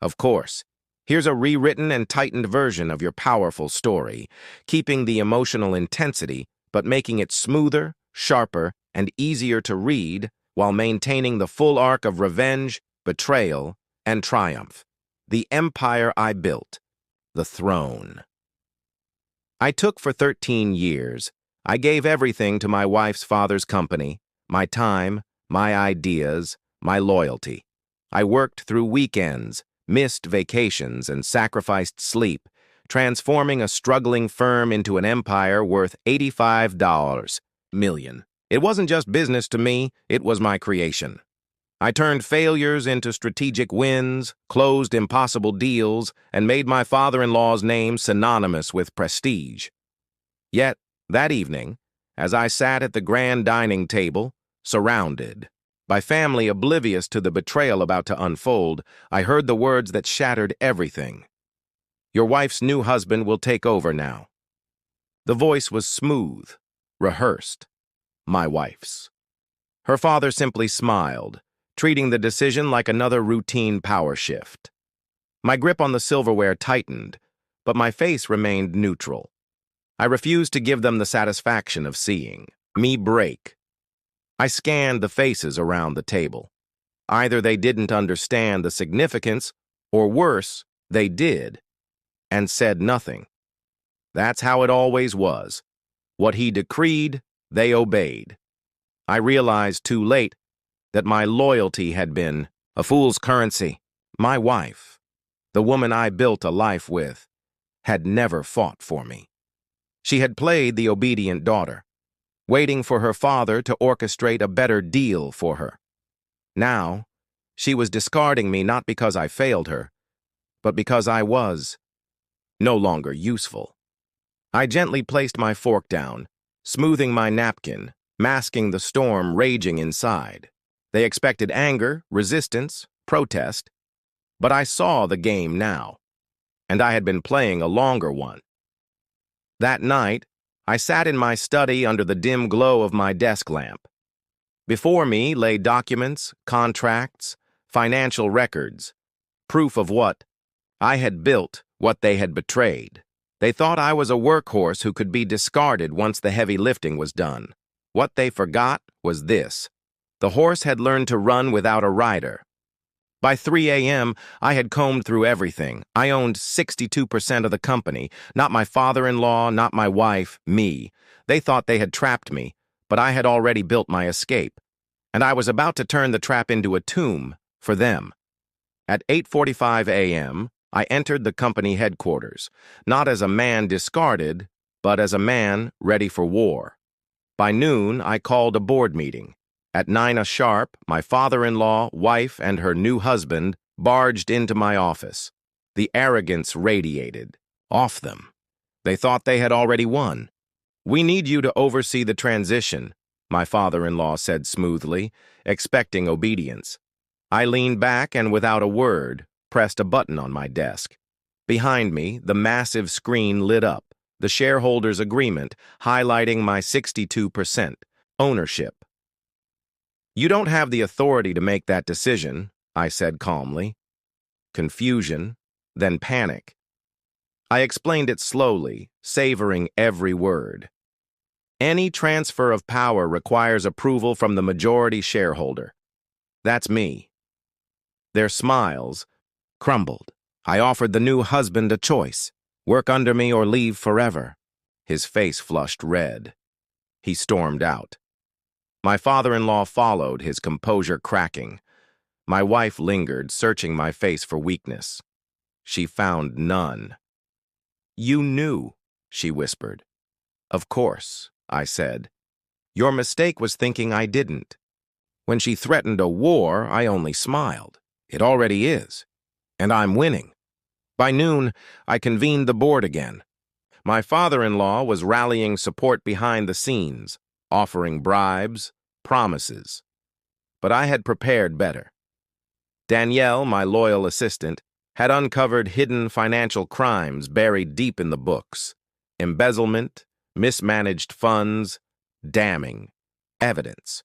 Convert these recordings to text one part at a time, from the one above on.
Of course. Here's a rewritten and tightened version of your powerful story, keeping the emotional intensity, but making it smoother, sharper, and easier to read while maintaining the full arc of revenge, betrayal, and triumph. The empire I built. The throne. I took for 13 years. I gave everything to my wife's father's company, my time, my ideas, my loyalty. I worked through weekends, missed vacations, and sacrificed sleep, transforming a struggling firm into an empire worth $85 million. It wasn't just business to me, it was my creation. I turned failures into strategic wins, closed impossible deals, and made my father-in-law's name synonymous with prestige. Yet, that evening, as I sat at the grand dining table, surrounded by family oblivious to the betrayal about to unfold, I heard the words that shattered everything. Your wife's new husband will take over now. The voice was smooth, rehearsed, my wife's. Her father simply smiled, treating the decision like another routine power shift. My grip on the silverware tightened, but my face remained neutral. I refused to give them the satisfaction of seeing me break. I scanned the faces around the table. Either they didn't understand the significance, or worse, they did, and said nothing. That's how it always was. What he decreed, they obeyed. I realized too late that my loyalty had been a fool's currency. My wife, the woman I built a life with, had never fought for me. She had played the obedient daughter, waiting for her father to orchestrate a better deal for her. Now, she was discarding me not because I failed her, but because I was no longer useful. I gently placed my fork down, smoothing my napkin, masking the storm raging inside. They expected anger, resistance, protest, but I saw the game now, and I had been playing a longer one. That night, I sat in my study under the dim glow of my desk lamp. Before me lay documents, contracts, financial records, proof of what I had built, what they had betrayed. They thought I was a workhorse who could be discarded once the heavy lifting was done. What they forgot was this. The horse had learned to run without a rider. By 3 a.m., I had combed through everything. I owned 62% of the company. Not my father-in-law, not my wife, me. They thought they had trapped me, but I had already built my escape. And I was about to turn the trap into a tomb for them. At 8:45 a.m., I entered the company headquarters, not as a man discarded, but as a man ready for war. By noon, I called a board meeting. At 9 sharp, my father-in-law, wife, and her new husband barged into my office. The arrogance radiated off them. They thought they had already won. "We need you to oversee the transition," my father-in-law said smoothly, expecting obedience. I leaned back and, without a word, pressed a button on my desk. Behind me, the massive screen lit up, the shareholders' agreement highlighting my 62% ownership. "You don't have the authority to make that decision," I said calmly. Confusion, then panic. I explained it slowly, savoring every word. Any transfer of power requires approval from the majority shareholder. That's me. Their smiles crumbled. I offered the new husband a choice: work under me or leave forever. His face flushed red. He stormed out. My father-in-law followed, his composure cracking. My wife lingered, searching my face for weakness. She found none. "You knew," she whispered. "Of course," I said. "Your mistake was thinking I didn't. When she threatened a war, I only smiled. It already is. And I'm winning." By noon, I convened the board again. My father-in-law was rallying support behind the scenes, offering bribes, promises. But I had prepared better. Danielle, my loyal assistant, had uncovered hidden financial crimes buried deep in the books. Embezzlement, mismanaged funds, damning evidence.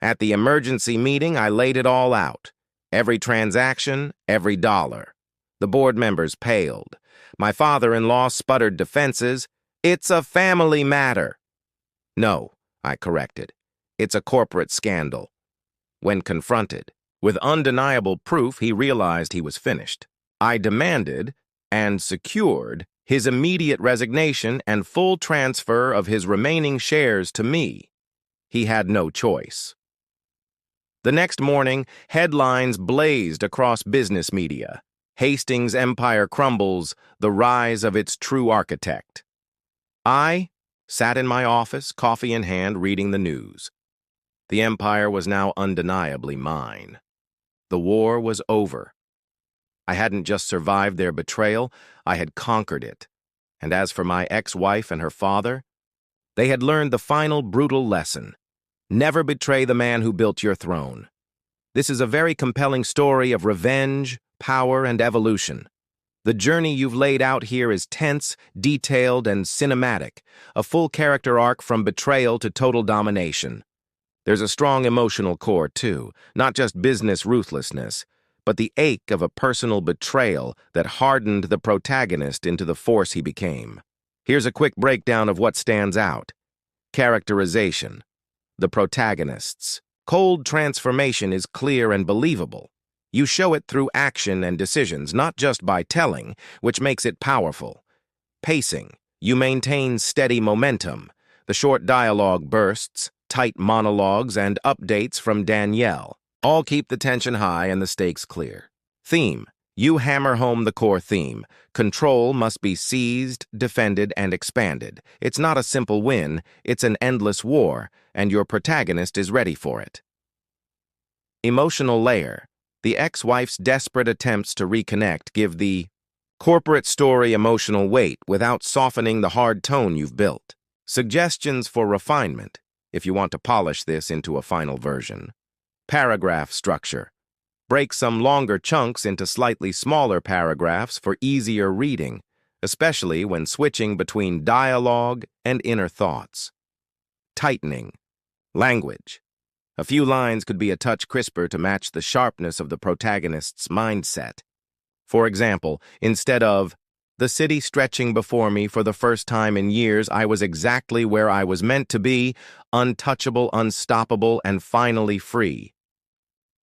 At the emergency meeting, I laid it all out. Every transaction, every dollar. The board members paled. My father-in-law sputtered defenses. It's a family matter. No, I corrected. It's a corporate scandal. When confronted with undeniable proof, he realized he was finished. I demanded and secured his immediate resignation and full transfer of his remaining shares to me. He had no choice. The next morning, headlines blazed across business media. Hastings' empire crumbles, the rise of its true architect. I sat in my office, coffee in hand, reading the news. The empire was now undeniably mine. The war was over. I hadn't just survived their betrayal, I had conquered it. And as for my ex-wife and her father, they had learned the final brutal lesson. Never betray the man who built your throne. This is a very compelling story of revenge, power, and evolution. The journey you've laid out here is tense, detailed, and cinematic, a full character arc from betrayal to total domination. There's a strong emotional core, too, not just business ruthlessness, but the ache of a personal betrayal that hardened the protagonist into the force he became. Here's a quick breakdown of what stands out. Characterization. The protagonist's cold transformation is clear and believable. You show it through action and decisions, not just by telling, which makes it powerful. Pacing. You maintain steady momentum. The short dialogue bursts, tight monologues, and updates from Danielle all keep the tension high and the stakes clear. Theme. You hammer home the core theme. Control must be seized, defended, and expanded. It's not a simple win, it's an endless war, and your protagonist is ready for it. Emotional layer. The ex-wife's desperate attempts to reconnect give the corporate story emotional weight without softening the hard tone you've built. Suggestions for refinement, if you want to polish this into a final version. Paragraph structure. Break some longer chunks into slightly smaller paragraphs for easier reading, especially when switching between dialogue and inner thoughts. Tightening. Language. A few lines could be a touch crisper to match the sharpness of the protagonist's mindset. For example, instead of, "The city stretching before me for the first time in years, I was exactly where I was meant to be, untouchable, unstoppable, and finally free."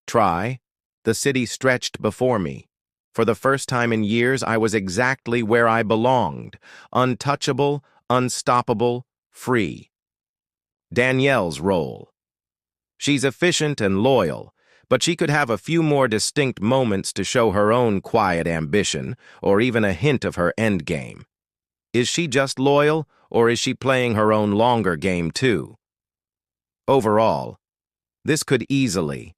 Try, "The city stretched before me. For the first time in years, I was exactly where I belonged, untouchable, unstoppable, free." Danielle's role. She's efficient and loyal, but she could have a few more distinct moments to show her own quiet ambition, or even a hint of her endgame. Is she just loyal, or is she playing her own longer game too? Overall, this could easily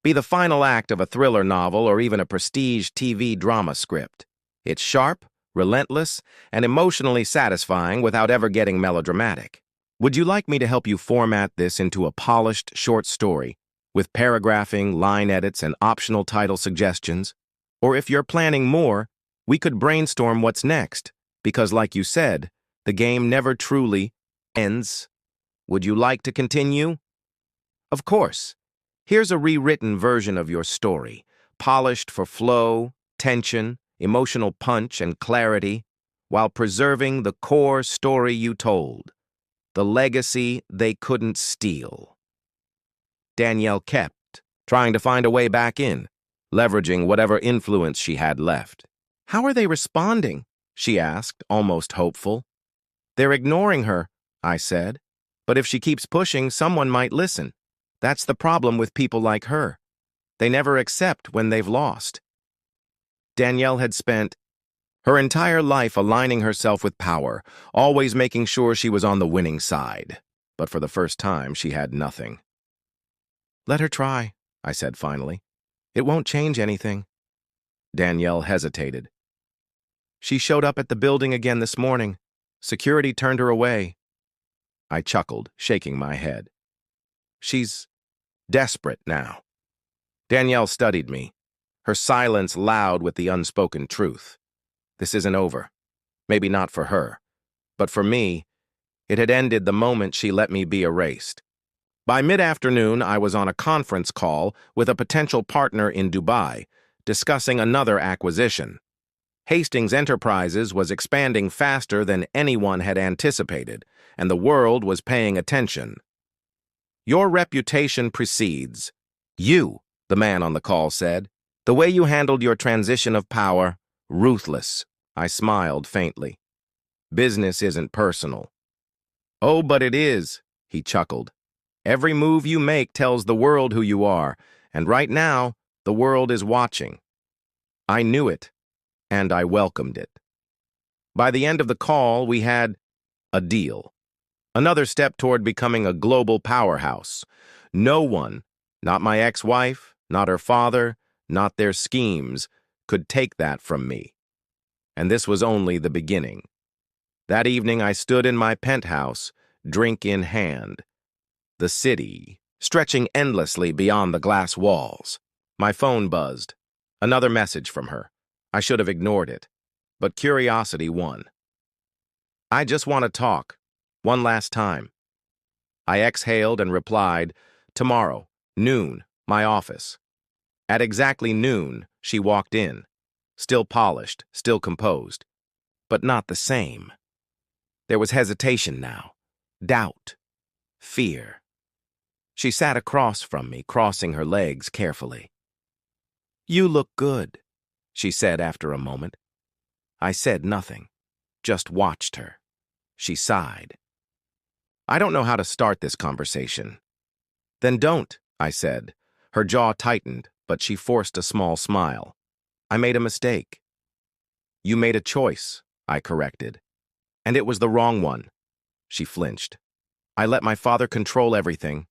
be the final act of a thriller novel or even a prestige TV drama script. It's sharp, relentless, and emotionally satisfying without ever getting melodramatic. Would you like me to help you format this into a polished short story with paragraphing, line edits, and optional title suggestions? Or if you're planning more, we could brainstorm what's next, because like you said, the game never truly ends. Would you like to continue? Of course. Here's a rewritten version of your story, polished for flow, tension, emotional punch, and clarity, while preserving the core story you told, the legacy they couldn't steal. Danielle kept, trying to find a way back in, leveraging whatever influence she had left. "How are they responding?" she asked, almost hopeful. "They're ignoring her," I said. "But if she keeps pushing, someone might listen. That's the problem with people like her. They never accept when they've lost." Danielle had spent her entire life aligning herself with power, always making sure she was on the winning side. But for the first time, she had nothing. "Let her try," I said finally. "It won't change anything." Danielle hesitated. "She showed up at the building again this morning. Security turned her away." I chuckled, shaking my head. "She's desperate now." Danielle studied me, her silence loud with the unspoken truth. This isn't over. Maybe not for her. But for me, it had ended the moment she let me be erased. By mid-afternoon, I was on a conference call with a potential partner in Dubai, discussing another acquisition. Hastings Enterprises was expanding faster than anyone had anticipated, and the world was paying attention. "Your reputation precedes you," the man on the call said. "The way you handled your transition of power, ruthless." I smiled faintly. "Business isn't personal." "Oh, but it is," he chuckled. "Every move you make tells the world who you are, and right now, the world is watching." I knew it, and I welcomed it. By the end of the call, we had a deal. Another step toward becoming a global powerhouse. No one, not my ex-wife, not her father, not their schemes, could take that from me. And this was only the beginning. That evening I stood in my penthouse, drink in hand. The city, stretching endlessly beyond the glass walls. My phone buzzed. Another message from her. I should have ignored it, but curiosity won. "I just want to talk. One last time." I exhaled and replied, "Tomorrow, noon, my office." At exactly noon, she walked in. Still polished, still composed, but not the same. There was hesitation now, doubt, fear. She sat across from me, crossing her legs carefully. "You look good," she said after a moment. I said nothing, just watched her. She sighed. "I don't know how to start this conversation." "Then don't," I said. Her jaw tightened, but she forced a small smile. "I made a mistake." "You made a choice," I corrected. "And it was the wrong one." She flinched. "I let my father control everything.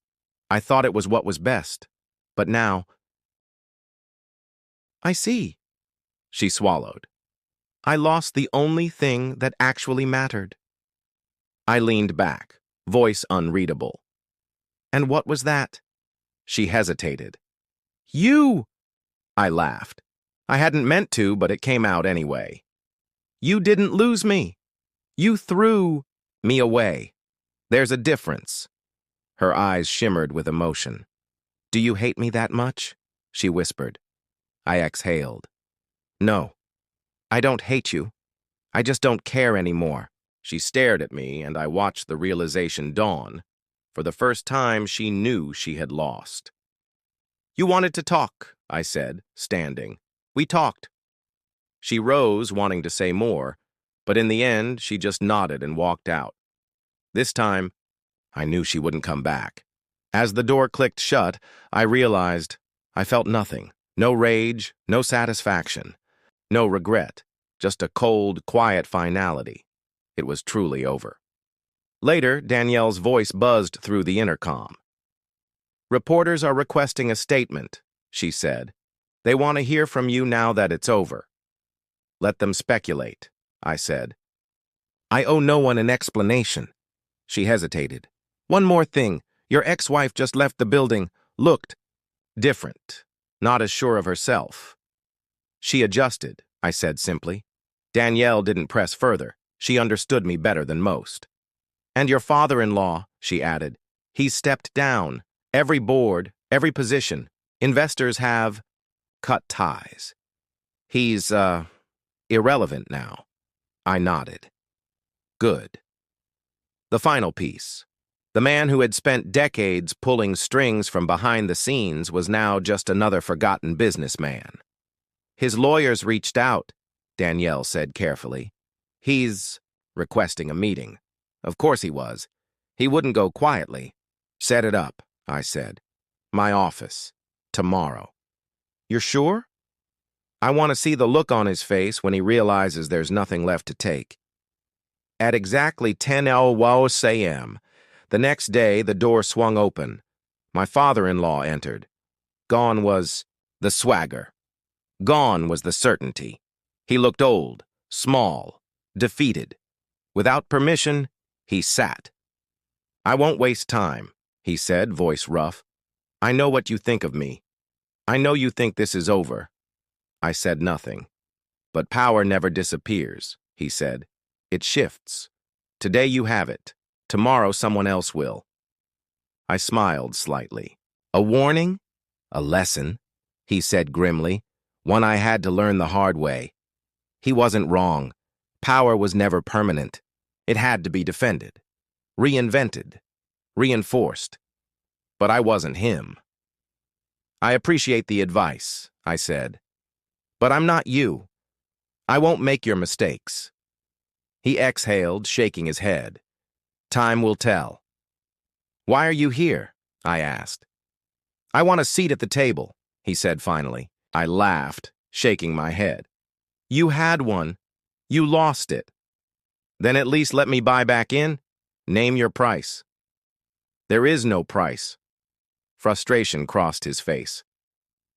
I thought it was what was best. But now—" "I see." She swallowed. "I lost the only thing that actually mattered." I leaned back, voice unreadable. "And what was that?" She hesitated. "You!" I laughed. I hadn't meant to, but it came out anyway. "You didn't lose me. You threw me away. There's a difference." Her eyes shimmered with emotion. "Do you hate me that much?" she whispered. I exhaled. "No, I don't hate you. I just don't care anymore." She stared at me, and I watched the realization dawn. For the first time, she knew she had lost. "You wanted to talk," I said, standing. "We talked." She rose, wanting to say more, but in the end, she just nodded and walked out. This time, I knew she wouldn't come back. As the door clicked shut, I realized I felt nothing. No rage, no satisfaction, no regret, just a cold, quiet finality. It was truly over. Later, Danielle's voice buzzed through the intercom. "Reporters are requesting a statement," she said. "They want to hear from you now that it's over." "Let them speculate," I said. "I owe no one an explanation." She hesitated. "One more thing. Your ex-wife just left the building, looked different, not as sure of herself." "She adjusted," I said simply. Danielle didn't press further. She understood me better than most. "And your father-in-law," she added. "He's stepped down. Every board, every position. Investors have cut ties. He's, irrelevant now." I nodded. "Good." The final piece. The man who had spent decades pulling strings from behind the scenes was now just another forgotten businessman. "His lawyers reached out," Danielle said carefully. "He's requesting a meeting." Of course he was. He wouldn't go quietly. "Set it up," I said. "My office. Tomorrow." "You're sure?" "I want to see the look on his face when he realizes there's nothing left to take." At exactly 10 a.m., the next day the door swung open. My father-in-law entered. Gone was the swagger. Gone was the certainty. He looked old, small, defeated. Without permission, he sat. "I won't waste time," he said, voice rough. "I know what you think of me. I know you think this is over." I said nothing. "But power never disappears," he said. "It shifts. Today you have it. Tomorrow someone else will." I smiled slightly. "A warning? A lesson?" he said grimly. "One I had to learn the hard way." He wasn't wrong. Power was never permanent. It had to be defended, reinvented, reinforced. But I wasn't him. I appreciate the advice, I said. But I'm not you. I won't make your mistakes. He exhaled, shaking his head. Time will tell. Why are you here? I asked. I want a seat at the table, he said finally. I laughed, shaking my head. You had one. You lost it. Then at least let me buy back in. Name your price. There is no price. Frustration crossed his face.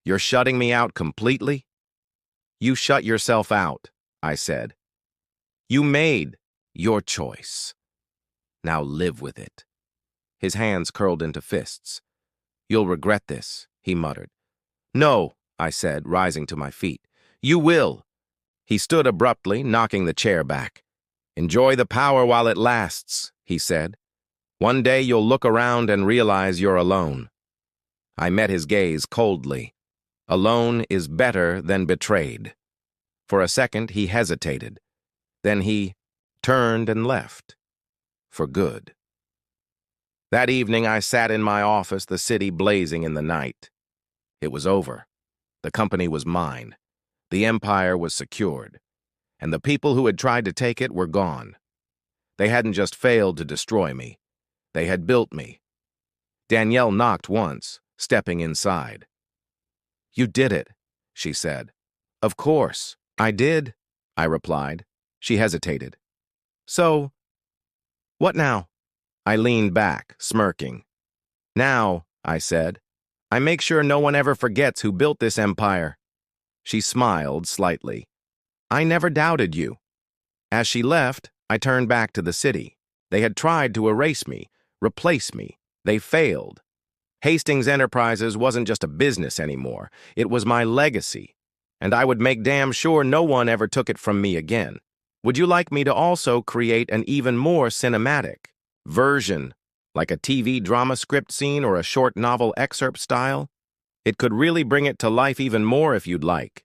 You're shutting me out completely? You shut yourself out, I said. You made your choice. Now live with it. His hands curled into fists. You'll regret this, he muttered. No, I said, rising to my feet. You will. He stood abruptly, knocking the chair back. Enjoy the power while it lasts, he said. One day you'll look around and realize you're alone. I met his gaze coldly. Alone is better than betrayed. For a second, he hesitated. Then he turned and left. For good. That evening, I sat in my office, the city blazing in the night. It was over. The company was mine. The empire was secured. And the people who had tried to take it were gone. They hadn't just failed to destroy me. They had built me. Danielle knocked once, stepping inside. You did it, she said. Of course, I did, I replied. She hesitated. So, what now? I leaned back, smirking. Now, I said, I make sure no one ever forgets who built this empire. She smiled slightly. I never doubted you. As she left, I turned back to the city. They had tried to erase me, replace me. They failed. Hastings Enterprises wasn't just a business anymore. It was my legacy, and I would make damn sure no one ever took it from me again. Would you like me to also create an even more cinematic version, like a TV drama script scene or a short novel excerpt style? It could really bring it to life even more if you'd like.